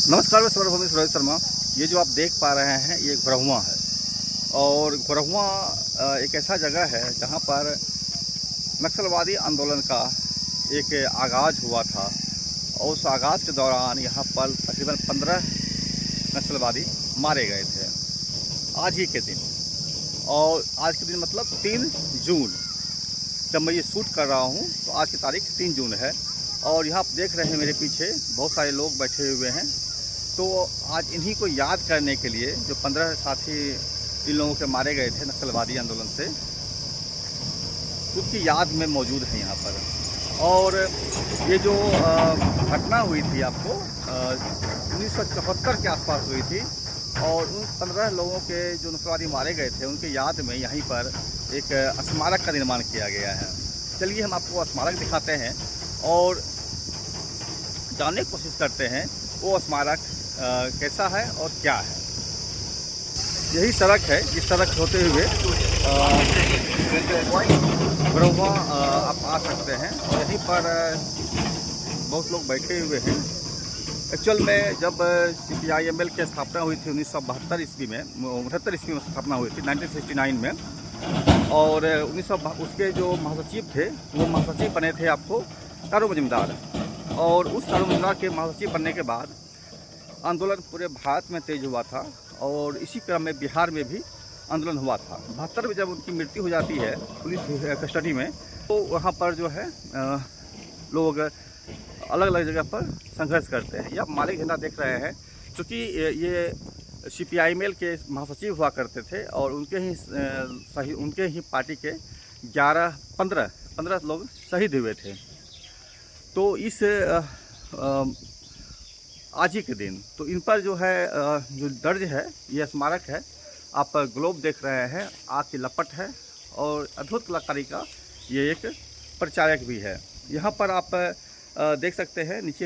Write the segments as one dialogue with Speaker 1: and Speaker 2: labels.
Speaker 1: नमस्कार, मैं सर्वभूमि रोहित शर्मा। ये जो आप देख पा रहे हैं ये घोरहुआ है। और घोरहुआ एक ऐसा जगह है जहाँ पर नक्सलवादी आंदोलन का एक आगाज़ हुआ था। और उस आगाज़ के दौरान यहाँ पर तकरीबन 15 नक्सलवादी मारे गए थे आज ही के दिन। और आज के दिन मतलब 3 जून, जब मैं ये शूट कर रहा हूँ तो आज की तारीख 3 जून है। और यहाँ आप देख रहे हैं मेरे पीछे बहुत सारे लोग बैठे हुए हैं। तो आज इन्हीं को याद करने के लिए जो 15 साथी इन लोगों के मारे गए थे नक्सलवादी आंदोलन से, उसकी याद में मौजूद है यहाँ पर। और ये जो घटना हुई थी आपको 1974 के आसपास हुई थी। और उन 15 लोगों के जो नक्सलवादी मारे गए थे उनके याद में यहीं पर एक स्मारक का निर्माण किया गया है। चलिए हम आपको स्मारक दिखाते हैं और जानने की कोशिश करते हैं वो स्मारक कैसा है और क्या है। यही सड़क है, इस सड़क होते हुए घोरहुआ आप आ सकते हैं। और यहीं पर बहुत लोग बैठे हुए हैं। एक्चुअल में जब CPI-ML की स्थापना हुई थी 1972 ईस्वी में, 78 ईस्वी में स्थापना हुई थी 1969 में। और उसके जो महासचिव थे वो महासचिव बने थे आपको तारू मजुमदार। और उस तारू मजुमदार के महासचिव बनने के बाद आंदोलन पूरे भारत में तेज हुआ था। और इसी क्रम में बिहार में भी आंदोलन हुआ था। 72 में जब उनकी मृत्यु हो जाती है पुलिस कस्टडी में, तो वहाँ पर जो है लोग अलग अलग जगह पर संघर्ष करते हैं। या मालिक झंडा देख रहे हैं, क्योंकि ये CPI-ML के महासचिव हुआ करते थे। और उनके ही पार्टी के 15 लोग शहीद हुए थे। तो इस आज ही के दिन तो इन पर जो है जो दर्ज है ये स्मारक है। आप ग्लोब देख रहे हैं, आग की लपट है और अद्भुत कलाकारी का ये एक प्रचारक भी है। यहाँ पर आप देख सकते हैं नीचे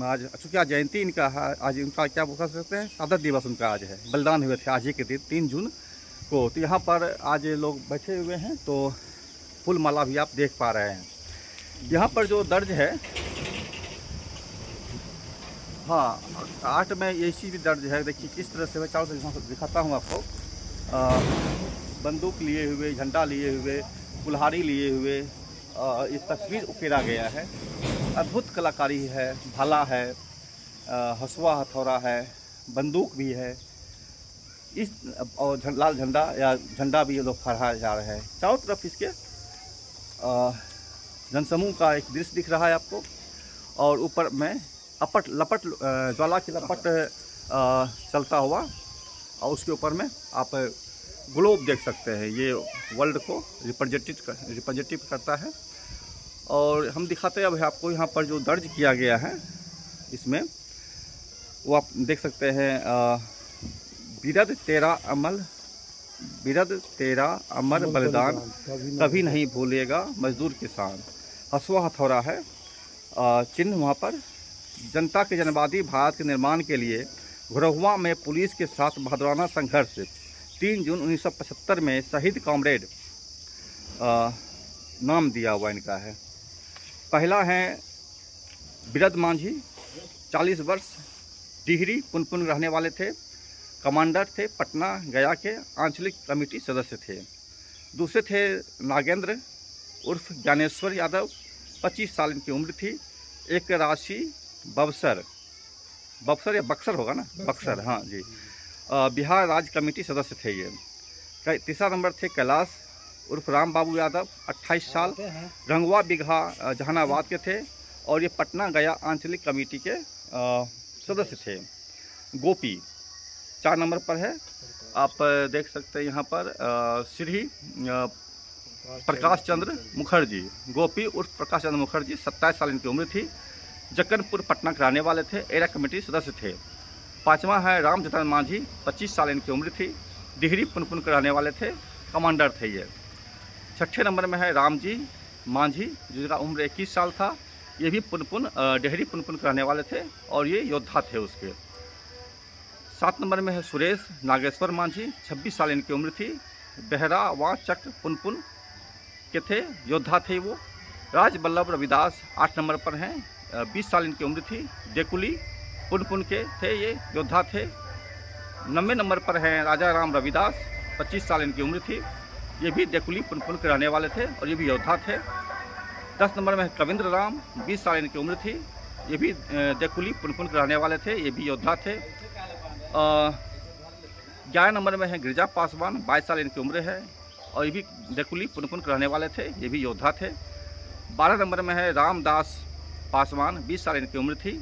Speaker 1: आज, चूँकि आज जयंती इनका है, आज इनका क्या बोल सकते हैं, शहादत दिवस उनका आज है। बलिदान हुए थे आज ही के दिन 3 जून को। तो यहाँ पर आज लोग बैठे हुए हैं। तो फूल माला भी आप देख पा रहे हैं। यहाँ पर जो दर्ज है, हाँ 8 में ये चीज़ भी दर्ज है। देखिए किस तरह से मैं चारों तरफ दिखाता हूँ आपको। बंदूक लिए हुए, झंडा लिए हुए, कुल्हाड़ी लिए हुए इस तस्वीर उकेरा गया है। अद्भुत कलाकारी है। भाला है, हसुआ हथौड़ा है, बंदूक भी है। इस और लाल झंडा या झंडा भी ये लोग फहराया जा रहा है। चारों तरफ इसके जनसमूह का एक दृश्य दिख रहा है आपको। और ऊपर में लपट ज्वाला की लपट चलता हुआ, और उसके ऊपर में आप ग्लोब देख सकते हैं। ये वर्ल्ड को रिप्रेजेंटिव करता है। और हम दिखाते हैं अभी आपको यहाँ पर जो दर्ज किया गया है इसमें, वो आप देख सकते हैं। बिरद तेरा अमर बलिदान कभी नहीं भूलेगा मजदूर किसान। हसुआ हथौड़ा है चिन्ह वहाँ पर। जनता के जनवादी भारत के निर्माण के लिए घोरहुआ में पुलिस के साथ बहादुराना संघर्ष 3 जून 1975 में शहीद कॉमरेड नाम दिया हुआ इनका है। पहला है बिरद मांझी, 40 वर्ष, टिहरी पुनपुन रहने वाले थे। कमांडर थे, पटना गया के आंचलिक कमेटी सदस्य थे। दूसरे थे नागेंद्र उर्फ ज्ञानेश्वर यादव, 25 साल इनकी उम्र थी। एक राशि बक्सर या बक्सर होगा ना, बक्सर, हाँ जी, बिहार राज्य कमेटी सदस्य थे ये। तीसरा नंबर थे कैलाश उर्फ राम बाबू यादव, 28 साल, रंगवा बिघा जहानाबाद के थे। और ये पटना गया आंचलिक कमेटी के सदस्य थे। गोपी 4 नंबर पर है। आप देख सकते हैं यहाँ पर श्री प्रकाश चंद्र मुखर्जी, गोपी उर्फ प्रकाश चंद्र मुखर्जी, 27 साल इनकी उम्र थी। जक्कनपुर पटना के रहने वाले थे, एरा कमेटी सदस्य थे। 5वां है रामचंद्र मांझी, 25 साल इनकी उम्र थी। डिहरी पुनपुन के रहने वाले थे, कमांडर थे ये। 6ठे नंबर में है रामजी मांझी, जिनका उम्र 21 साल था। ये भी डिहरी पुनपुन के रहने वाले थे और ये योद्धा थे उसके। 7 नंबर में है सुरेश नागेश्वर मांझी, 26 साल इनकी उम्र थी। बेहरा व चक पुनपुन के थे, योद्धा थे वो। राज बल्लभ रविदास 8 नंबर पर हैं, 20 साल इनकी उम्र थी। डेकुली पुनपुन के थे, ये योद्धा थे। 90 नंबर पर हैं राजा राम रविदास, 25 साल इनकी उम्र थी, ये भी देकुली पुनपुन के रहने वाले थे और ये भी योद्धा थे। 10 नंबर में कविंद्र राम, 20 साल इनकी उम्र थी, ये भी देकुली पुनपुन के रहने वाले थे, ये भी योद्धा थे। 11 नंबर में है गिरिजा पासवान, 22 साल इनकी उम्र है और ये भी देकुली पुनपुन के रहने वाले थे, ये भी योद्धा थे। 12 नंबर में है रामदास पासवान, 20 साल इनकी उम्र थी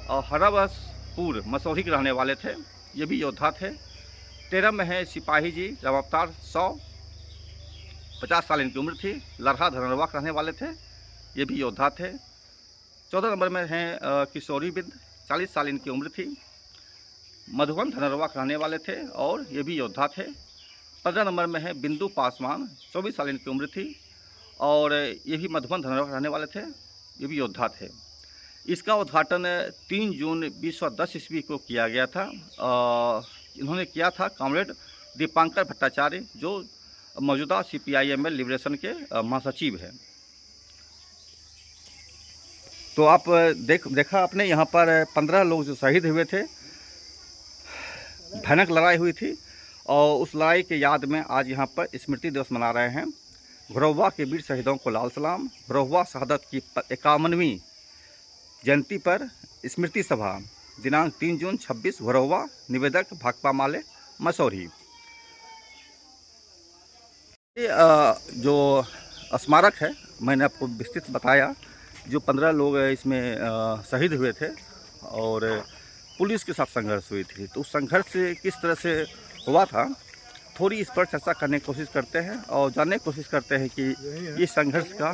Speaker 1: और हरबसपुर मसौरी के रहने वाले थे, ये भी योद्धा थे। 13 में है सिपाही जी राम अवतार 100, 50 साल इनकी उम्र थी, लरहा धनरवा के रहने वाले थे, ये भी योद्धा थे। 14 नंबर में हैं किशोरी बिंद, 40 साल इनकी उम्र थी, मधुबन धनरवा के रहने वाले थे और ये भी योद्धा थे। 15 नंबर में है बिंदु पासवान, 24 साल इनकी उम्र थी और ये भी मधुबन धनरवा के रहने वाले थे, ये भी योद्धा थे। इसका उद्घाटन 3 जून 1910 ईस्वी को किया गया था। इन्होंने किया था कॉमरेड दीपांकर भट्टाचार्य, जो मौजूदा CPI-ML लिबरेशन के महासचिव हैं। तो आप देखा आपने यहाँ पर 15 लोग जो शहीद हुए थे, भयानक लड़ाई हुई थी और उस लड़ाई के याद में आज यहाँ पर स्मृति दिवस मना रहे हैं। घुरौवा के वीर शहीदों को लाल सलाम। घुरौवा शहादत की 51वीं जयंती पर स्मृति सभा दिनांक 3 जून 26, घुरौवा। निवेदक भाकपा माले, मसौरी। जो स्मारक है मैंने आपको विस्तृत बताया, जो 15 लोग इसमें शहीद हुए थे और पुलिस के साथ संघर्ष हुई थी, तो उस संघर्ष किस तरह से हुआ था थोड़ी इस पर चर्चा करने की कोशिश करते हैं और जानने की कोशिश करते हैं कि इस संघर्ष का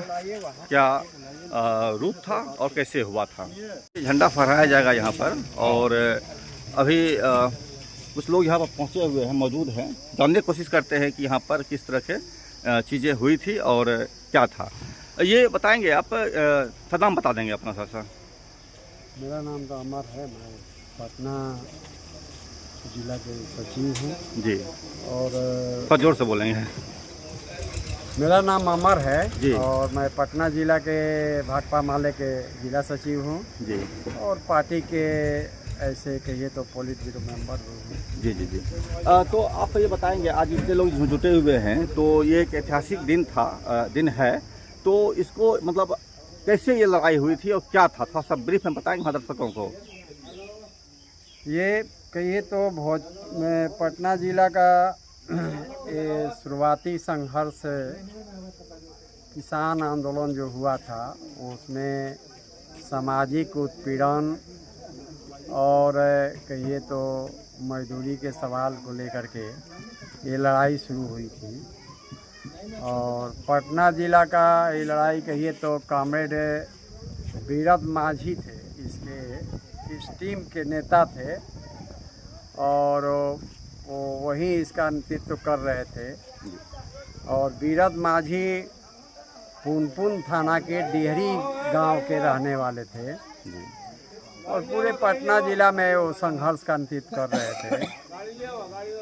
Speaker 1: क्या रूप था और कैसे हुआ था। झंडा फहराया जाएगा यहाँ पर और अभी कुछ लोग यहाँ पर पहुँचे हुए हैं, मौजूद हैं, जानने की कोशिश करते हैं कि यहाँ पर किस तरह के चीज़ें हुई थी और क्या था। ये बताएंगे आप, नाम बता देंगे अपना सा।
Speaker 2: मेरा नाम तो अमर है, मैं पटना जिला के सचिव हूँ
Speaker 1: जी।
Speaker 2: और
Speaker 1: थोड़ा जोर से बोलेंगे।
Speaker 2: मेरा नाम अमर है
Speaker 1: जी।
Speaker 2: और मैं पटना जिला के भाकपा माले के जिला सचिव हूँ
Speaker 1: जी।
Speaker 2: और पार्टी के ऐसे कहिए तो पोलिट ब्यूरो मेंबर हूँ।
Speaker 1: जी जी जी। तो आप ये बताएंगे, आज इतने लोग जुटे हुए हैं तो ये एक ऐतिहासिक दिन है, तो इसको मतलब कैसे ये लड़ाई हुई थी और क्या था, थोड़ा सा ब्रीफ में बताएंगे दर्शकों को।
Speaker 2: ये कहिए तो पटना जिला का ये शुरुआती संघर्ष किसान आंदोलन जो हुआ था, उसमें सामाजिक उत्पीड़न और कहिए तो मजदूरी के सवाल को लेकर के ये लड़ाई शुरू हुई थी। और पटना जिला का ये लड़ाई कहिए तो कॉमरेड बीरद माझी थे, इस टीम के नेता थे और वो वही इसका नेतृत्व कर रहे थे। और बीरद माझी पुनपुन थाना के डिहरी गांव के रहने वाले थे और पूरे पटना जिला में वो संघर्ष का नेतृत्व कर रहे थे।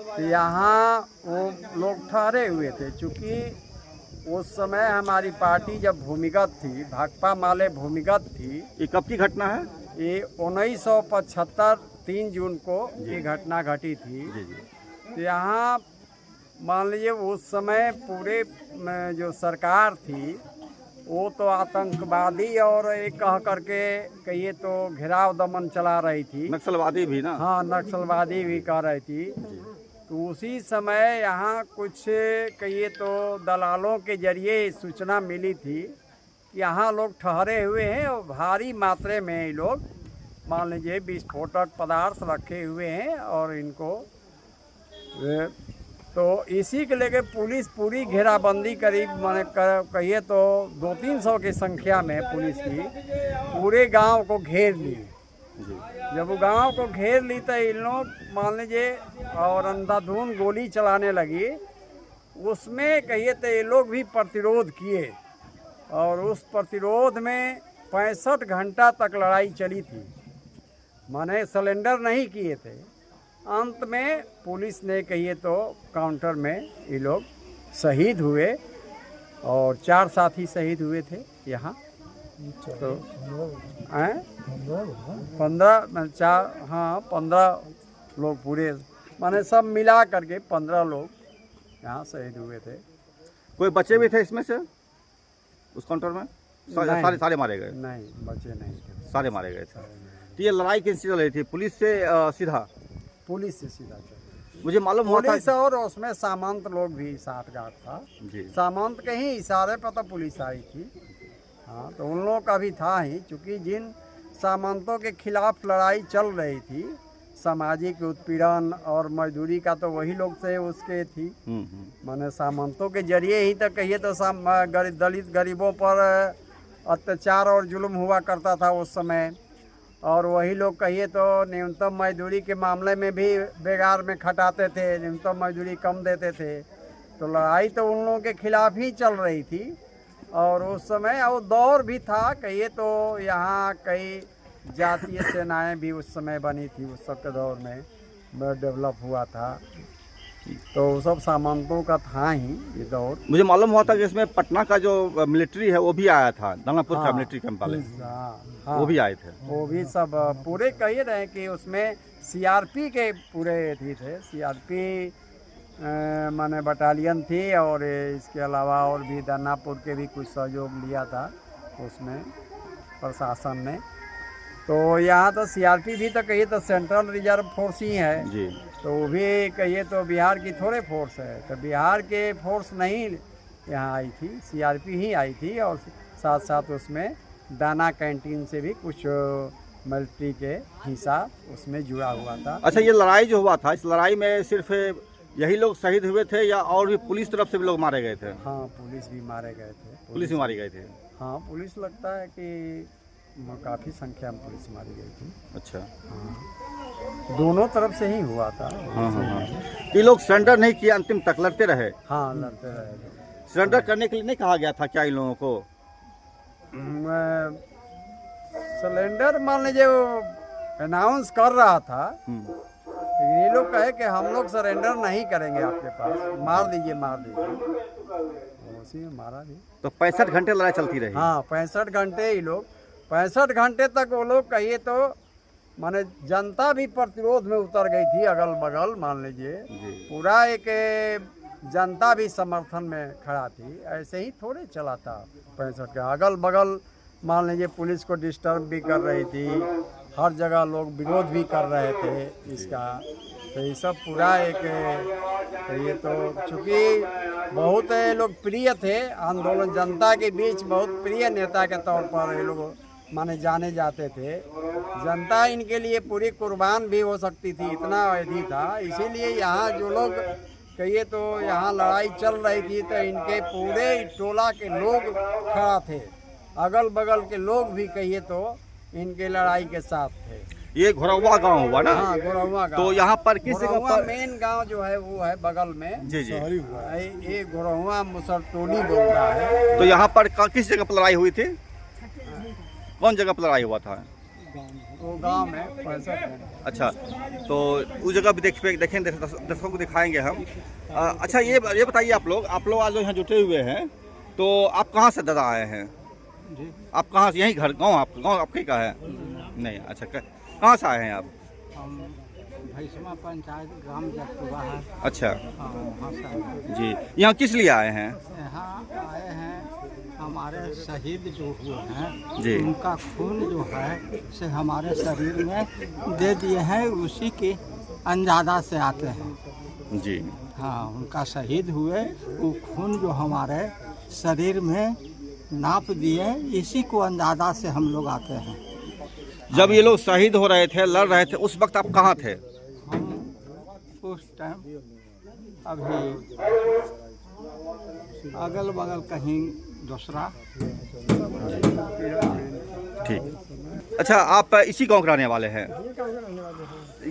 Speaker 2: तो यहाँ वो लोग ठहरे हुए थे, चूँकि उस समय हमारी पार्टी जब भूमिगत थी, भाकपा माले भूमिगत थी।
Speaker 1: ये कब की घटना है?
Speaker 2: ये 1975 3 जून को ये घटना घटी थी। तो यहाँ मान लीजिए उस समय पूरे जो सरकार थी वो तो आतंकवादी और एक कह करके कहिए तो घेराव दमन चला रही थी,
Speaker 1: नक्सलवादी भी ना।
Speaker 2: हाँ, नक्सलवादी भी कह रही थी। तो उसी समय यहाँ कुछ कहिए तो दलालों के जरिए सूचना मिली थी कि यहाँ लोग ठहरे हुए हैं और भारी मात्रा में ये लोग मान लीजिए विस्फोटक पदार्थ रखे हुए हैं और इनको तो इसी के लेके पुलिस पूरी घेराबंदी करीब माने कहिए तो 200-300 की संख्या में पुलिस की पूरे गांव को घेर ली। जब वो गांव को घेर ली तो इन लोग मान लीजिए और अंधाधुंध गोली चलाने लगी। उसमें कहिए तो ये लोग भी प्रतिरोध किए और उस प्रतिरोध में 65 घंटा तक लड़ाई चली थी, माने सरेंडर नहीं किए थे। अंत में पुलिस ने कहिए तो काउंटर में ये लोग शहीद हुए और 4 साथी शहीद हुए थे यहाँ। तो हैं 15 चार, हाँ 15 लोग पूरे, माने सब मिला करके 15 लोग यहाँ शहीद हुए थे।
Speaker 1: कोई बच्चे भी थे इसमें से उस काउंटर में? सारे सारे मारे गए?
Speaker 2: नहीं, बच्चे नहीं थे,
Speaker 1: सारे मारे गए थे। तो ये लड़ाई किससे चल रही थी? पुलिस से सीधा?
Speaker 2: पुलिस से सीधा चल,
Speaker 1: मुझे मालूम हुआ था
Speaker 2: पुलिस और उसमें सामंत लोग भी साथ गार्ड था
Speaker 1: जी।
Speaker 2: सामंत के ही इशारे पर तो पुलिस आई थी। हाँ, तो उन लोगों का भी था ही, चूँकि जिन सामंतों के खिलाफ लड़ाई चल रही थी, सामाजिक उत्पीड़न और मजदूरी का, तो वही लोग से उसके थी। माने सामंतों के जरिए ही तो कहिए तो दलित गरीबों पर अत्याचार और जुल्म हुआ करता था उस समय, और वही लोग कहिए तो न्यूनतम मजदूरी के मामले में भी बेगार में खटाते थे, न्यूनतम मजदूरी कम देते थे। तो लड़ाई तो उन लोगों के खिलाफ ही चल रही थी। और उस समय वो दौर भी था, कहिए तो यहाँ कई जातीय सेनाएं भी उस समय बनी थी, उस सब के दौर में डेवलप हुआ था। तो सब सामंतों का था ही ये दौर।
Speaker 1: मुझे मालूम हुआ था कि इसमें पटना का जो मिलिट्री है वो भी आया था, दानापुर का
Speaker 2: हाँ,
Speaker 1: मिलिट्री कैंप वाले,
Speaker 2: हाँ,
Speaker 1: वो भी आए थे।
Speaker 2: वो भी सब पूरे कहिए रहे कि उसमें सीआरपी के पूरे थी थे, सीआरपी माने बटालियन थी, और इसके अलावा और भी दानापुर के भी कुछ सहयोग लिया था उसमें प्रशासन ने। तो यहाँ तो सीआरपी भी तो कहिए तो सेंट्रल रिजर्व फोर्स ही है
Speaker 1: जी।
Speaker 2: तो वो भी कहिए तो बिहार की थोड़े फोर्स है, तो बिहार के फोर्स नहीं यहाँ आई थी, सीआरपी ही आई थी। और साथ साथ उसमें दाना कैंटीन से भी कुछ मिलिट्री के हिस्सा उसमें जुड़ा हुआ था।
Speaker 1: अच्छा, ये लड़ाई जो हुआ था, इस लड़ाई में सिर्फ यही लोग शहीद हुए थे या और भी पुलिस तरफ से भी लोग मारे गए थे?
Speaker 2: हाँ, पुलिस भी मारे गए थे।
Speaker 1: पुलिस भी मारी गए थे?
Speaker 2: हाँ, पुलिस लगता है कि काफ़ी संख्या में पुलिस मारी गई थी।
Speaker 1: अच्छा।
Speaker 2: हाँ, दोनों तरफ से ही हुआ था।
Speaker 1: हाँ। ये लोग सरेंडर नहीं किया, अंतिम तक लड़ते रहे?
Speaker 2: हाँ, लड़ते रहे।
Speaker 1: सरेंडर करने के लिए नहीं कहा गया था क्या इन लोगों को?
Speaker 2: सिलेंडर मान लीजिए वो अनाउंस कर रहा था, लेकिन ये लोग कहे कि हम लोग सरेंडर नहीं करेंगे, आपके पास मार दीजिए, मार दीजिए। उसी में मारा भी।
Speaker 1: तो 65 घंटे लड़ाई चलती रही?
Speaker 2: हाँ, 65 घंटे ही लोग, 65 घंटे तक वो लोग कहिए तो माने जनता भी प्रतिरोध में उतर गई थी, अगल बगल मान लीजिए पूरा एक जनता भी समर्थन में खड़ा थी। ऐसे ही थोड़े चला था 65 का, अगल बगल मान लीजिए पुलिस को डिस्टर्ब भी कर रही थी, हर जगह लोग विरोध भी कर रहे थे इसका। तो ये सब पूरा एक ये तो चूँकि बहुत लोग प्रिय थे आंदोलन, जनता के बीच बहुत प्रिय नेता के तौर पर ये लोग माने जाने जाते थे। जनता इनके लिए पूरी कुर्बान भी हो सकती थी, इतना अवधि था। इसीलिए यहाँ जो लोग कहिए तो यहाँ लड़ाई चल रही थी तो इनके पूरे टोला के लोग खड़ा थे, अगल बगल के लोग भी कहिए तो इनके लड़ाई के साथ थे।
Speaker 1: ये घोरौवा गांव हुआ ना?
Speaker 2: हाँ, घोरौवा गांव।
Speaker 1: तो यहाँ पर किस जगह पर?
Speaker 2: मेन गांव जो है वो है बगल में।
Speaker 1: जी जी।
Speaker 2: ये घोरौवा मुसरटोली बोलता है।
Speaker 1: तो यहाँ पर किस जगह पर लड़ाई हुई थी? कौन जगह पर लड़ाई हुआ था?
Speaker 2: वो गांव में 65।
Speaker 1: अच्छा, तो उस जगह भी देखें, दर्शकों को दिखाएंगे हम। अच्छा, ये बताइए, आप लोग आज यहाँ जुटे हुए हैं, तो आप कहाँ से दादा आए हैं?
Speaker 2: जी,
Speaker 1: आप कहाँ से? यहीं घर गाँव आपके का है? नहीं। अच्छा, कहाँ से आए हैं आप?
Speaker 2: हम भैसमा पंचायत ग्राम जगपुरा है।
Speaker 1: अच्छा।
Speaker 2: हाँ, वहाँ से आए।
Speaker 1: जी, यहाँ किस लिए आए हैं?
Speaker 2: यहाँ आए हैं हमारे शहीद जो हुए हैं
Speaker 1: जी,
Speaker 2: उनका खून जो है से हमारे शरीर में दे दिए हैं, उसी के अंदाजा से आते हैं।
Speaker 1: जी।
Speaker 2: हाँ, उनका शहीद हुए, वो खून जो हमारे शरीर में नाप दिए, इसी को अंदाजा से हम लोग आते हैं।
Speaker 1: जब ये लोग शहीद हो रहे थे, लड़ रहे थे, उस वक्त आप कहाँ थे?
Speaker 2: हम उस टाइम अभी अगल बगल कहीं दूसरा।
Speaker 1: ठीक। अच्छा, आप इसी गांव के रहने वाले हैं?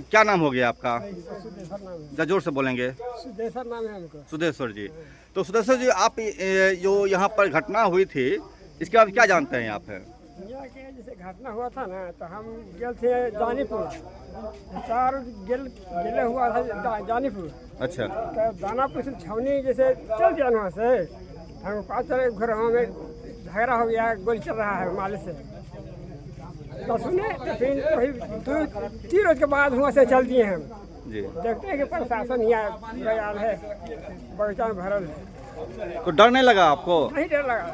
Speaker 1: क्या नाम हो गया आपका? जरा जोर से बोलेंगे।
Speaker 3: सुदेश्वर नाम है हमको।
Speaker 1: सुदेश्वर जी। तो सुदेश्वर जी, आप जो यहाँ पर घटना हुई थी, इसके बाद क्या जानते हैं आप?
Speaker 3: यहाँ के जैसे घटना हुआ था ना, तो हम गए थे जानीपुर, चार गेले हुआ था जानीपुर।
Speaker 1: अच्छा।
Speaker 3: तो दानापुर से छावनी जैसे चल दिया वहाँ से, हम 5 घर में झगड़ा हो गया, गोली चल रहा है माले से। तो सुने तो फिर वही 2-3 रोज के बाद वहाँ से चल दिए हम।
Speaker 1: जी।
Speaker 3: देखते हैं कि प्रशासन यहाँ तैयार है, बगीचा में भरल है।
Speaker 1: तो डर नहीं लगा आपको?
Speaker 3: नहीं डर लगा,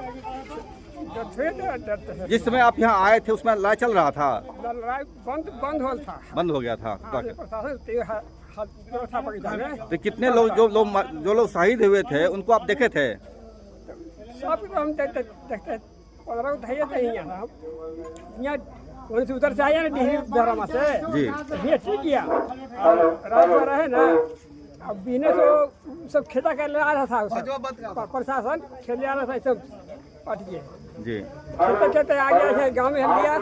Speaker 3: डरते हैं।
Speaker 1: जिस समय आप यहाँ आए थे उसमें लड़ाई चल रहा था?
Speaker 3: लड़ाई बंद हो था।
Speaker 1: बंद हो गया था।
Speaker 3: प्रशासन था बगीचा में।
Speaker 1: तो कितने लोग जो लोग शहीद हुए थे उनको आप देखे थे?
Speaker 3: सब तो हम देखते 15 को थे यहाँ वहीं से उधर से आया ना डिहरी बहरामा से
Speaker 1: जी।
Speaker 3: ये ठीक किया रात में रहे ना। अब बिने तो सब खेता कर ले आ रहा था, प्रशासन खेल आ रहा था, सब पट गए
Speaker 1: जी।
Speaker 3: खेते खेते आ गया है गाँव में हम लिया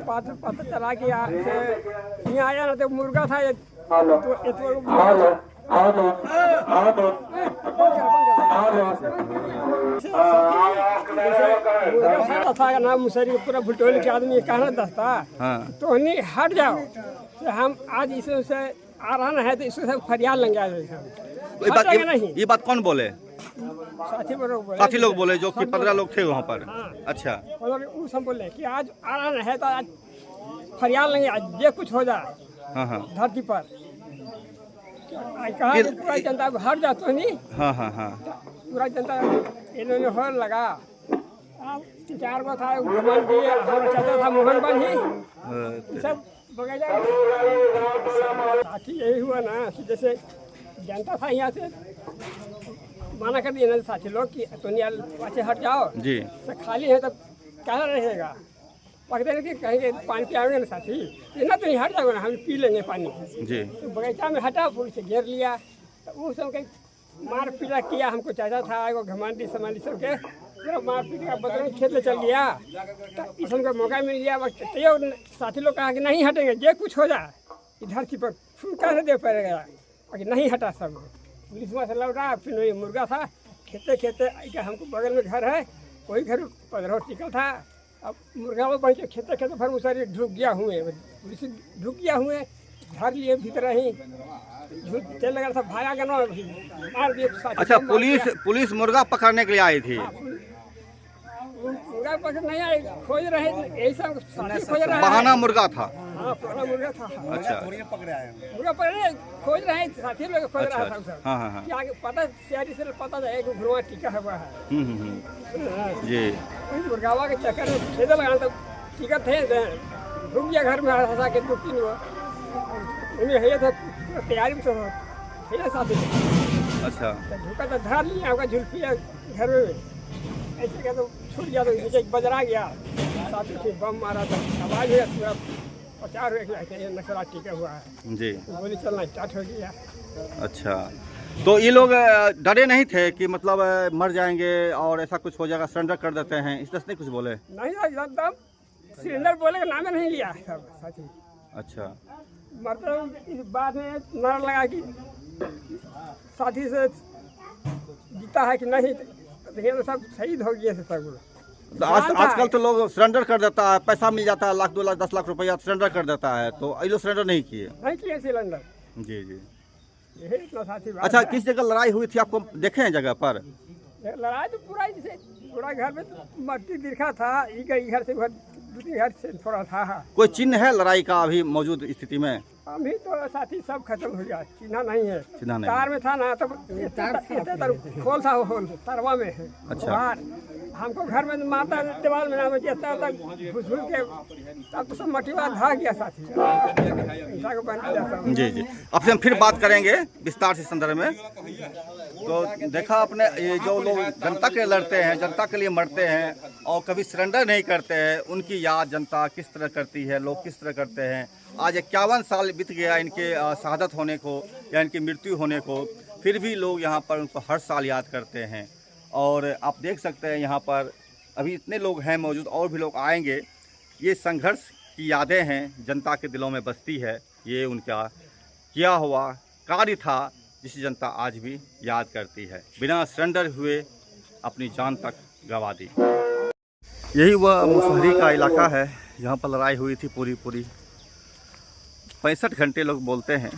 Speaker 3: पता चला कि यहाँ आया ना तो मुर्गा था था ना मुसरी पूरा भुटोल के आदमी कहना दस्ता।
Speaker 1: हाँ।
Speaker 3: तो नहीं हट जाओ तो हम आज इससे आ रहा है तो इससे फरियाद लेंगे आज नहीं।
Speaker 1: ये बात कौन बोले?
Speaker 3: साथी
Speaker 1: लोग बोले जो कि 15 लोग थे वहाँ पर।
Speaker 3: हाँ।
Speaker 1: अच्छा।
Speaker 3: उस हम बोले कि आज आ रहा है तो आज फरियाद लेंगे, आज ये कुछ हो जाए
Speaker 1: हाँ हाँ
Speaker 3: धरती पर। कहा पूरा जनता हट जाते नहीं।
Speaker 1: हाँ हाँ हाँ।
Speaker 3: पूरा जनता इन्होंने हो लगा 4 बार था घुमान दिए, हमारा चाचा था मोहन बन ही सब बगैचा। साथी यही हुआ ना कि जैसे जनता था यहाँ से माना कर दिया ना साथी लोग कि दुनिया पाछे हट जाओ
Speaker 1: जी।
Speaker 3: तो खाली है तो क्या रहेगा, पकड़े कि कहेंगे पानी पियाओगे ना साथी, इतना तो नहीं हट जाओगे ना, हम पी लेंगे पानी
Speaker 1: जी।
Speaker 3: तो बगीचा में हटा पुलिस से घेर लिया। तो वो सब के मार पीटा किया, हमको चाचा था एगो घमांडी समांडी सबके पूरा मार पीट का बदल खेत में चल गया। तो इस हमको मौका मिल गया, तो साथी लोग कहा कि नहीं हटेंगे, जे कुछ हो जाए इधर की पर फूका से दे पड़ेगा, बाकी नहीं हटा सब। पुलिस वहाँ से लौटा, फिर वही मुर्गा था खेते खेते हमको बगल में घर है, वही घर 15 टिकल था। अब मुर्गा वो बन के खेते खेते फिर मुसरी ढुक गया हुए, पुलिस ढुक गया हुए, धर लिए भीतर ही चल लगा था, भाया गया मार दिए।
Speaker 1: अच्छा, पुलिस मुर्गा पकड़ने के लिए आई थी?
Speaker 3: मुर्गा पकड़ नहीं आए, खोज रहे यही सब खोज रहे।
Speaker 1: बहाना मुर्गा था?
Speaker 3: हाँ पुराना मुर्गा था।
Speaker 1: अच्छा।
Speaker 3: मुर्गा पकड़े खोज रहे, साथी लोग खोज रहा था सब।
Speaker 1: हाँ हाँ हाँ।
Speaker 3: आगे पता सियारी से पता था एक घुरवा टीका हुआ है
Speaker 1: जी।
Speaker 3: मुर्गावा के चक्कर में खेदे लगा तो टीका थे रुक गया घर में हंसा के 2-3 हुआ है था तैयारी में तो है साथी।
Speaker 1: अच्छा।
Speaker 3: झुका तो धर लिया होगा झुलपिया घर में, ऐसे क्या तो छूट गया तो नीचे बजरा गया, साथी फिर बम मारा था, आवाज हुआ पूरा 50 रुपये नशा टीका हुआ है
Speaker 1: जी।
Speaker 3: गोली चलना स्टार्ट हो गया।
Speaker 1: अच्छा, तो ये लोग डरे नहीं थे कि मतलब मर जाएंगे और ऐसा कुछ हो जाएगा, सरेंडर कर देते हैं, इस तरह से कुछ बोले?
Speaker 3: नहीं एकदम सिलेंडर बोले का नाम नहीं लिया सब साथी।
Speaker 1: अच्छा।
Speaker 3: मतलब इस बात में नारा लगा कि साथी से जीता है कि नहीं, तो सब शहीद हो गए सब।
Speaker 1: तो आजकल तो लोग सरेंडर कर देता है, पैसा मिल जाता है 1 लाख 2 लाख 10 लाख रुपया सरेंडर कर देता है, तो ये लोग सरेंडर नहीं किए
Speaker 3: सिलेंडर।
Speaker 1: जी जी।
Speaker 3: यही इतना साथी बात।
Speaker 1: अच्छा, किस जगह लड़ाई हुई थी आपको देखे हैं जगह पर?
Speaker 3: लड़ाई तो पूरा जैसे पूरा घर में तो मट्टी दिखा था, घर से 2-3 घर से थोड़ा था।
Speaker 1: कोई चिन्ह है लड़ाई का अभी मौजूद स्थिति में?
Speaker 3: अभी तो साथी सब खत्म हो गया, चिन्ह नहीं है।
Speaker 1: चिन्ह नहीं।
Speaker 3: तार में था ना तो खोल था, होल तरवा में है।
Speaker 1: अच्छा।
Speaker 3: हमको घर में माता दीवार में नाम जेता तक घुस के तब तो सब मट्टी वाला ढा गया साथी।
Speaker 1: जी जी, आपसे हम फिर बात करेंगे विस्तार से संदर्भ में। तो देखा आपने, ये जो लोग जनता के लड़ते हैं, जनता के लिए मरते हैं और कभी सरेंडर नहीं करते हैं, उनकी याद जनता किस तरह करती है, लोग किस तरह करते हैं। आज 51 साल बीत गया इनके शहादत होने को या इनकी मृत्यु होने को, फिर भी लोग यहाँ पर उनको हर साल याद करते हैं। और आप देख सकते हैं यहाँ पर अभी इतने लोग हैं मौजूद, और भी लोग आएंगे। ये संघर्ष की यादें हैं, जनता के दिलों में बसती है। ये उनका किया हुआ कार्य था जिसे जनता आज भी याद करती है। बिना सरेंडर हुए अपनी जान तक गंवा दी। यही वह मुसहरी का इलाका है जहाँ पर लड़ाई हुई थी पूरी 65 घंटे लोग बोलते हैं।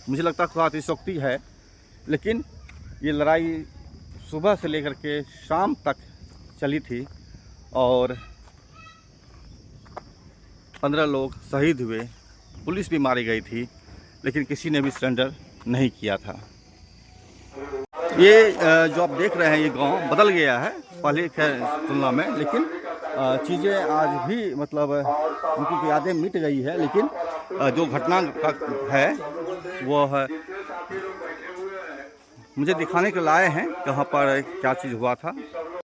Speaker 1: मुझे लगता है थोड़ा अतिशयोक्ति है, लेकिन ये लड़ाई सुबह से लेकर के शाम तक चली थी और 15 लोग शहीद हुए, पुलिस भी मारी गई थी, लेकिन किसी ने भी सरेंडर नहीं किया था। ये जो आप देख रहे हैं ये गांव बदल गया है पहले के तुलना में, लेकिन चीज़ें आज भी मतलब उनकी यादें मिट गई है, लेकिन जो घटना है वो है मुझे दिखाने के लाए हैं कहाँ पर क्या चीज़ हुआ था।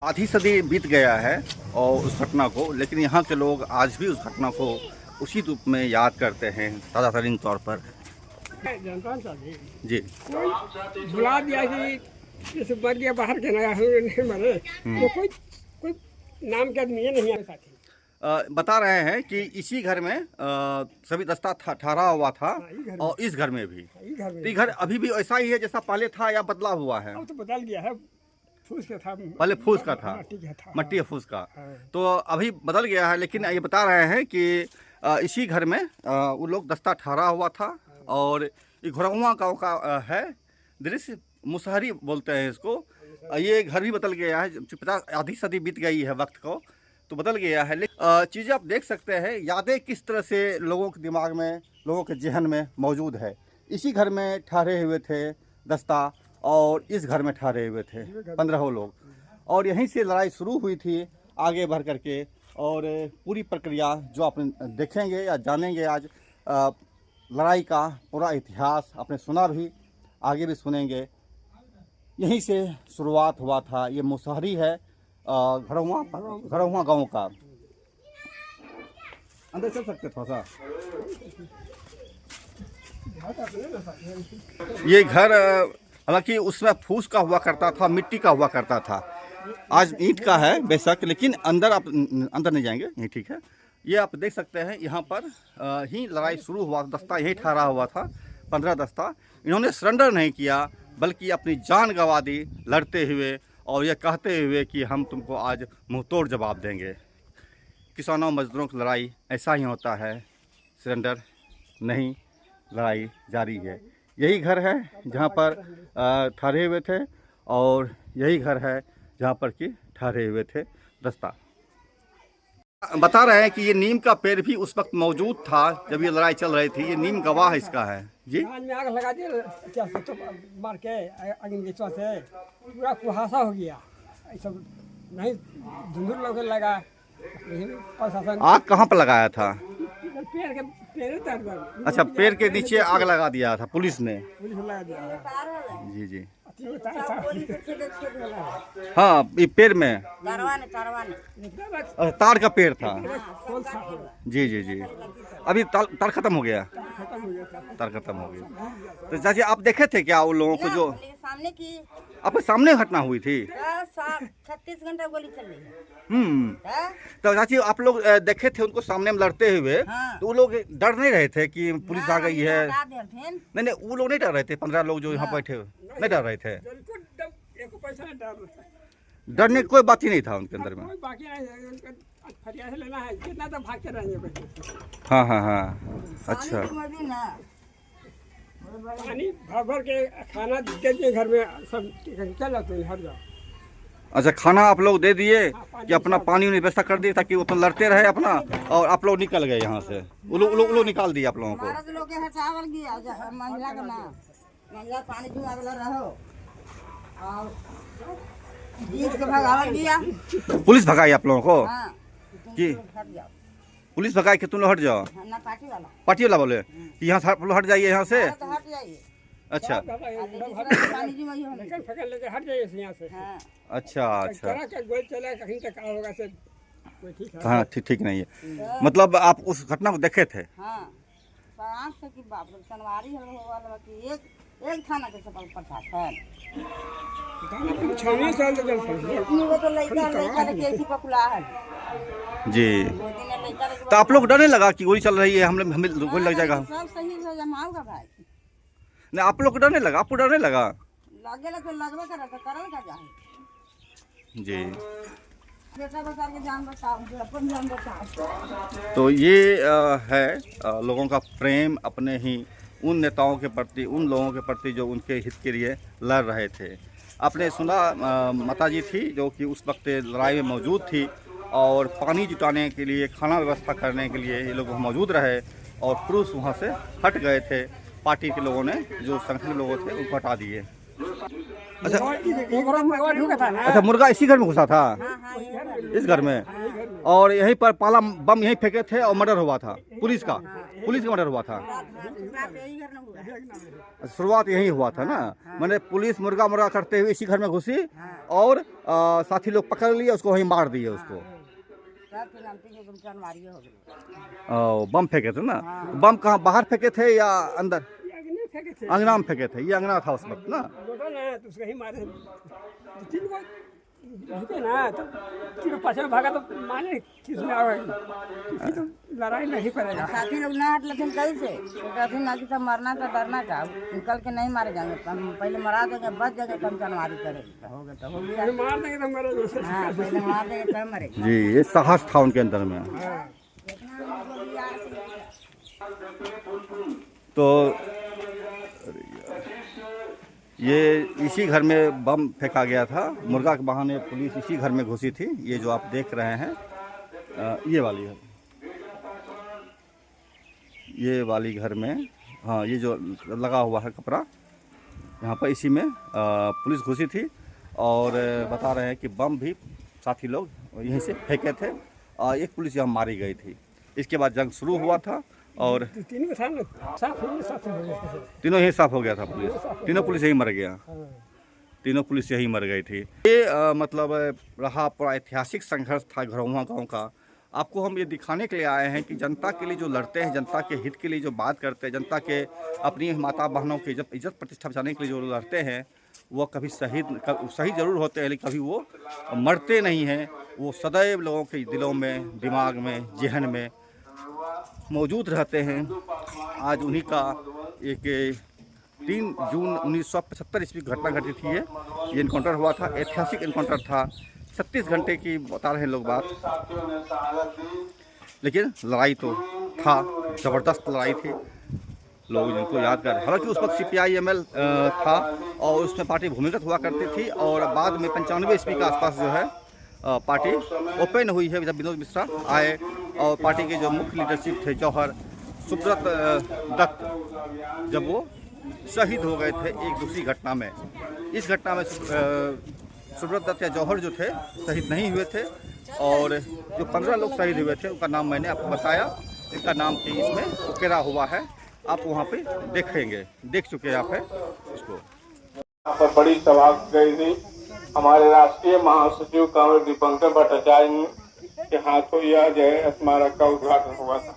Speaker 1: आधी सदी बीत गया है और उस घटना को, लेकिन यहाँ के लोग आज भी उस घटना को उसी रूप में याद करते हैं ताज़ा तरीन तौर पर। जी
Speaker 3: कोई भुला दिया कि जैसे मर गया बाहर के ना नहीं मरे, वो कोई नाम के आदमी नहीं है साथी।
Speaker 1: बता रहे हैं कि इसी घर में सभी दस्ता ठहरा हुआ था और इस घर में भी। तो ये घर अभी भी ऐसा ही है जैसा पहले था या बदला हुआ है?
Speaker 3: अब तो बदल गया है, फूस का था
Speaker 1: पहले, फूस का था, मट्टी फूस का, तो अभी बदल गया है। लेकिन ये बता रहे हैं कि इसी घर में वो लोग दस्ता ठहरा हुआ था और ये घोरहुआ गाँव का है दृश्य, मुसहरी बोलते हैं इसको। ये घर भी बदल गया है, 50 आधी सदी बीत गई है वक्त को, तो बदल गया है। लेकिन चीज़ें आप देख सकते हैं, यादें किस तरह से लोगों के दिमाग में, लोगों के जहन में मौजूद है। इसी घर में ठहरे हुए थे दस्ता और इस घर में ठहरे हुए थे 15 लोग, और यहीं से लड़ाई शुरू हुई थी आगे बढ़ करके। और पूरी प्रक्रिया जो आप देखेंगे या जानेंगे आज, लड़ाई का पूरा इतिहास आपने सुना भी, आगे भी सुनेंगे। यहीं से शुरुआत हुआ था। ये मुसहरी है घोरहुआ गांव का। अंदर चल सकते थोड़ा सा। ये घर हालांकि उसमें फूस का हुआ करता था, मिट्टी का हुआ करता था, आज ईंट का है बेशक, लेकिन अंदर आप अंदर नहीं जाएंगे, ये ठीक है। ये आप देख सकते हैं यहाँ पर ही लड़ाई शुरू हुआ, दस्ता यही ठहरा हुआ था, 15 दस्ता। इन्होंने सरेंडर नहीं किया बल्कि अपनी जान गंवा दी लड़ते हुए, और ये कहते हुए कि हम तुमको आज मुंहतोड़ जवाब देंगे। किसानों मजदूरों की लड़ाई ऐसा ही होता है, सरेंडर नहीं, लड़ाई जारी है। यही घर है जहाँ पर ठहरे हुए थे, और यही घर है जहाँ पर कि ठहरे हुए थे दस्ता। बता रहे हैं कि ये नीम का पेड़ भी उस वक्त मौजूद था जब ये लड़ाई चल रही थी। ये नीम गवाह इसका है जी।
Speaker 3: में आग लगा दिया तो मार के अग्निशा से पूरा कुहासा हो गया, सब नहीं धुंधुर लोग लगा। प्रशासन
Speaker 1: आग कहाँ पर लगाया था?
Speaker 3: पेड़
Speaker 1: अच्छा, पेड़ के नीचे आग लगा दिया था पुलिस ने?
Speaker 3: पुलिस लगा दिया।
Speaker 1: जी जी हाँ, ये पेड़ में तार का पेड़ था। जी जी जी, अभी तार खत्म हो गया, तार खत्म हो गया। तो चाची आप देखे थे क्या उन लोगों को जो
Speaker 4: सामने की
Speaker 1: आपके सामने घटना हुई थी?
Speaker 4: 36 घंटा गोली चल रही है।
Speaker 1: तो चाची आप लोग देखे थे उनको सामने में लड़ते हुए?
Speaker 4: हाँ।
Speaker 1: तो वो लोग डर नहीं रहे थे कि पुलिस आ गई है?
Speaker 4: नहीं,
Speaker 1: नहीं नहीं, वो लोग नहीं डर रहे थे, 15 लोग जो यहाँ बैठे हुए नहीं डर रहे थे? डरने की कोई बात ही नहीं था उनके अंदर में।
Speaker 3: बाकी फरियाद लेना है, जितना तो भागते रहेंगे।
Speaker 1: हाँ हाँ हाँ, अच्छा।
Speaker 3: पानी भर भर के खाना देते घर में, सब चल जाते हैं हर जगह।
Speaker 1: अच्छा, खाना आप लोग दे दिए कि अपना पानी व्यवस्था कर दिए ताकि वो लड़ते रहे अपना, और आप लोग निकल गए यहाँ से? वो लोग निकाल दिए आप लोगों को?
Speaker 4: महिला पानी जुआवला रहो और जीत के भगावल गया।
Speaker 1: पुलिस भगाई आप लोगों को?
Speaker 4: हाँ,
Speaker 1: कि
Speaker 4: हट जाओ।
Speaker 1: पुलिस भगाई कि तुम लोग हट जाओ?
Speaker 4: ना पार्टी वाला,
Speaker 1: पार्टी वाला बोले कि यहाँ से आप लोग हट जाइए यहाँ से?
Speaker 4: तो हट जाइए।
Speaker 1: अच्छा
Speaker 4: पानी जुआई हो।
Speaker 3: फकड़ लेके हट जाइए यहाँ से।
Speaker 4: हाँ,
Speaker 1: अच्छा अच्छा,
Speaker 3: चला के गोल चला कहीं तक होगा से कोई ठीक है।
Speaker 1: हाँ ठीक नहीं है। मतलब आप उस घटना को देखे थे?
Speaker 4: हाँ, आँख से की बाप रे, सनवारी वाला कि एक थाना के सफल प्रशासन
Speaker 3: छानिए चल चल
Speaker 4: वो तो लड़का ने कैसी पकुला है
Speaker 1: जी।
Speaker 4: वो दिन लड़का ने
Speaker 1: तो आप लोग डरने लगा कि गोली चल रही है, हमें गोली लग जाएगा?
Speaker 4: सब सही है, जमाओगा भाई।
Speaker 1: नहीं, आप लोग डरने लगा? आपको डरने लगा?
Speaker 4: लगे तो लगवे करे तो करल का जाए
Speaker 1: जी।
Speaker 4: बेटा बचा के जान बचाओ, अपन जान बचाओ।
Speaker 1: तो ये है लोगों का प्रेम अपने ही उन नेताओं के प्रति, उन लोगों के प्रति जो उनके हित के लिए लड़ रहे थे। आपने सुना माताजी थी जो कि उस वक्त लड़ाई में मौजूद थी, और पानी जुटाने के लिए, खाना व्यवस्था करने के लिए ये लोग मौजूद रहे और पुरुष वहाँ से हट गए थे। पार्टी के लोगों ने, जो संगठन के लोग थे, उनको हटा दिए। अच्छा अच्छा, मुर्गा इसी घर में घुसा था, इस घर में, और यहीं पर पाला बम यहीं फेंके थे और मर्डर हुआ था पुलिस का मर्डर हुआ था। शुरुआत यही हुआ था ना, मैंने पुलिस मुर्गा करते हुए इसी घर में घुसी और साथी लोग पकड़ लिए, उसको वहीं मार दिए उसको। बम फेंके थे ना? बम कहाँ, बाहर फेंके थे या अंदर? अंगना में फेंके थे। ये अंगना था उस वक्त ना?
Speaker 3: ना तो तीनों पाछे भागा तो माने किसमें आवेगा, तो लड़ाई नहीं पड़ेगा।
Speaker 4: साथी लोग ना हट लेकिन कैसे कहते ना कि सब मरना का डरना का, निकल के नहीं मारे जाएंगे, हम पहले मरा देंगे, बच जाएंगे, कम चनवारी करेंगे, हो गया तो हो गया,
Speaker 3: मार देंगे तो मरेंगे।
Speaker 4: हाँ पहले मार देंगे तब मरेंगे।
Speaker 1: जी, ये साहस था उनके अंदर में। तो ये इसी घर में बम फेंका गया था, मुर्गा के बहाने पुलिस इसी घर में घुसी थी। ये जो आप देख रहे हैं, ये वाली है, ये वाली घर में, हाँ, ये जो लगा हुआ है कपड़ा, यहाँ पर इसी में पुलिस घुसी थी और बता रहे हैं कि बम भी साथी लोग यहीं से फेंके थे और एक पुलिस यहाँ मारी गई थी। इसके बाद जंग शुरू हुआ था और तीनों ही साफ हो गया था पुलिस, तीनों पुलिस यही मर गया, तीनों पुलिस यही मर गई थी। ये मतलब रहा पूरा ऐतिहासिक संघर्ष था घरौंवा गांव का। आपको हम ये दिखाने के लिए आए हैं कि जनता के लिए जो लड़ते हैं, जनता के हित के लिए जो बात करते हैं, जनता के अपनी माता बहनों की इज्जत प्रतिष्ठा बचाने के लिए जो लड़ते हैं, वो कभी शहीद जरूर होते हैं, लेकिन कभी वो मरते नहीं हैं। वो सदैव लोगों के दिलों में, दिमाग में, जहन में मौजूद रहते हैं। आज उन्हीं का एक 3 जून 1975 ईस्वी की घटना घटी थी। ये इनकाउंटर हुआ था, ऐतिहासिक इनकाउंटर था। 36 घंटे की बता रहे हैं लोग बात, लेकिन लड़ाई तो था, ज़बरदस्त लड़ाई थी, लोग जिनको याद कर। हालांकि उस वक्त CPI-ML था और उसमें पार्टी भूमिगत हुआ करती थी और बाद में 95 ईस्वी के आसपास जो है पार्टी ओपन हुई है, जब विनोद मिश्रा आए और पार्टी के जो मुख्य लीडरशिप थे जौहर, सुब्रत दत्त, जब वो शहीद हो गए थे एक दूसरी घटना में। इस घटना में सुब्रत दत्त या जौहर जो थे शहीद नहीं हुए थे और जो 15 लोग शहीद हुए थे उनका नाम मैंने आपको बताया। इनका नाम भी इसमें उकेरा हुआ है, आप वहाँ पे देखेंगे, देख चुके हैं आप है इसको।
Speaker 5: यहाँ पर बड़ी सभा गई थी, हमारे राष्ट्रीय महासचिव कांग्रेस दीपंकर भट्टाचार्य के हाथों यह जो है स्मारक का उद्घाटन हुआ था।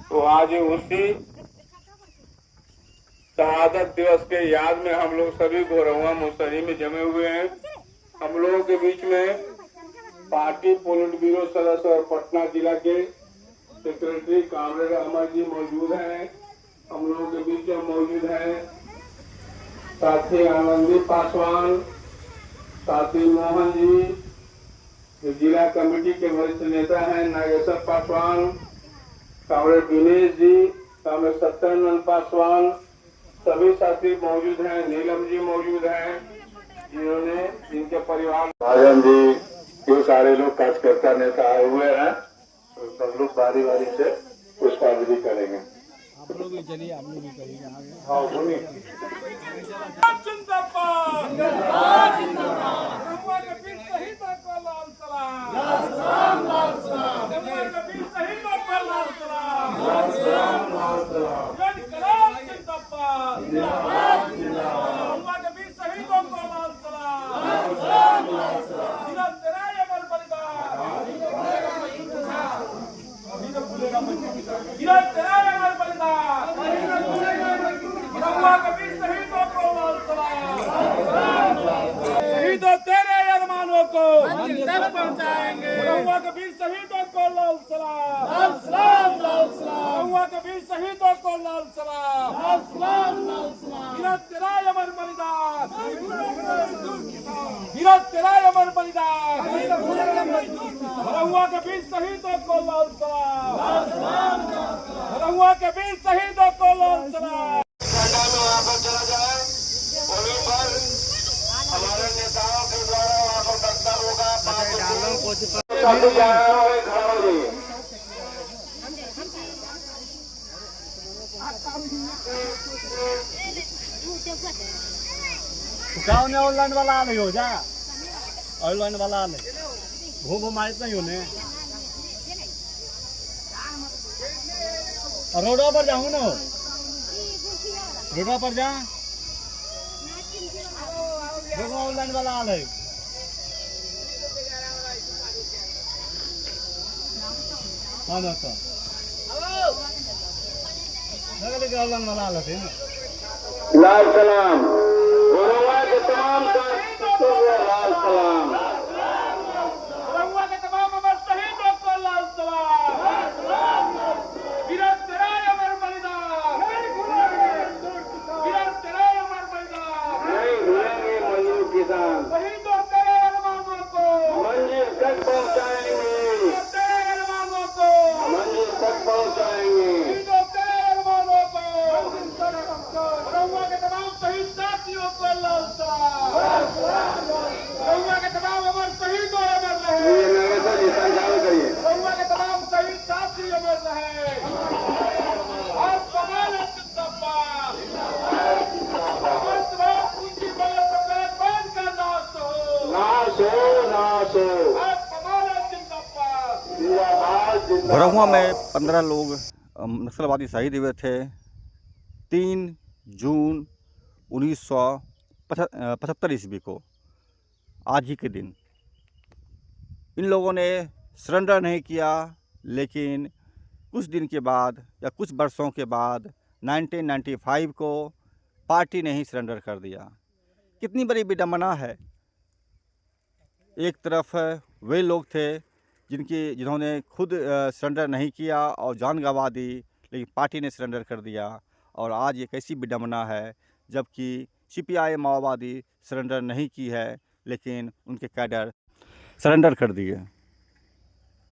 Speaker 5: तो आज उसी शहादत दिवस के याद में हम लोग सभी घोरौवा मुसहरी में जमे हुए हैं। हम लोगों के बीच में पार्टी पोलिट ब्यूरो सदस्य और पटना जिला के सेक्रेटरी कामरेड अमर जी मौजूद हैं। हम लोगों के बीच में मौजूद हैं साथी आनंदी पासवान, साथी मोहन जी, जो जिला कमेटी के वरिष्ठ नेता हैं, नागेश्वर पासवान, कामरेड दिनेश जी, कामरेड सत्यानंद पासवान, सभी साथी मौजूद हैं। नीलम जी मौजूद हैं, जिन्होंने जिनके परिवार राजन जी, ये सारे लोग कार्यकर्ता नेता आए हुए हैं। तो सब लोग बारी बारी से पुष्पांजलि करेंगे। आप लोग भी चलिए, आप लोग भी करिए आगे। हाँ बोलिए। जिंदाबाद जिंदाबाद जिंदाबाद। रघुआ के वीर शहीदों को लाल सलाम। लाल सलाम लाल सलाम। रघुआ के वीर शहीदों को लाल सलाम। लाल सलाम लाल सलाम। जय कराम जिंदाबाद जिंदाबाद जिंदाबाद। रघुआ के वीर शहीदों को लाल सलाम। लाल सलाम लाल सलाम। निरंतराय अमर बलिदान। निरंतराय अमर बलिदान। रघुआ के वीर शहीदों को लाल सलाम। शहीदों तेरे अरमानों को मंजिल तक पहुंचाएंगे। रघुआ के वीर शहीदों को लाल सलाम। लाल सलाम लाल सलाम। रघुआ के वीर शहीदों को लाल सलाम। लाल सलाम लाल सलाम। निरंतराय अमर बलिदान। निरंतराय अमर बलिदान। रघुआ के वीर शहीदों को लाल सलाम। लाल सलाम लाल सलाम। रघुआ के वीर शहीदों को लाल सलाम। वहाँ पर चला जाए, वहीं पर हमारे नेताओं के द्वारा वहाँ पर दफ्तर होगा।
Speaker 2: क्या उन्हें ऑनलाइन वाला आ रही हो जा ऑनलाइन वाला आ रही घूम आए नहीं होने रोडों पर जाऊँ ना रोडों पर जा देखो ऑनलाइन वाला आ रही हाँ ना तो ऑनलाइन वाला आ रही ना
Speaker 5: लाल सलाम गोरवा के तमाम लाल सलाम गोरवा के तमाम अमर शहीदों को लाल सलाम वीरत तेरा अमर बलिदान वीरत तेरा अमर बलिदान नहीं भूलेंगे मजदूर किसान शहीदों तेरे अरमानों को मंजिल तक पहुंचाएंगे तेरे अरमानों को मंजिल तक पहुंचाएंगे के तमाम शहीद साथियों को लाल सलाम के तमाम अमर शहीदों अमर रहे के तमाम शहीद साथी अमर रहे और कमाल जिंदाबाद पूंजी बात का नाश हो और कमाल जिंदाबाद।
Speaker 1: भरहुआ में 15 लोग नक्सलवादी शहीद हुए थे 3 जून 1975 ईस्वी को। आज ही के दिन इन लोगों ने सरेंडर नहीं किया, लेकिन कुछ दिन के बाद या कुछ वर्षों के बाद 1995 को पार्टी ने ही सरेंडर कर दिया। कितनी बड़ी विडंबना है। एक तरफ वे लोग थे जिन्होंने खुद सरेंडर नहीं किया और जान गंवा दी, लेकिन पार्टी ने सरेंडर कर दिया। और आज एक ऐसी विडंबना है जबकि CPI माओवादी सरेंडर नहीं की है, लेकिन उनके कैडर सरेंडर कर दिए।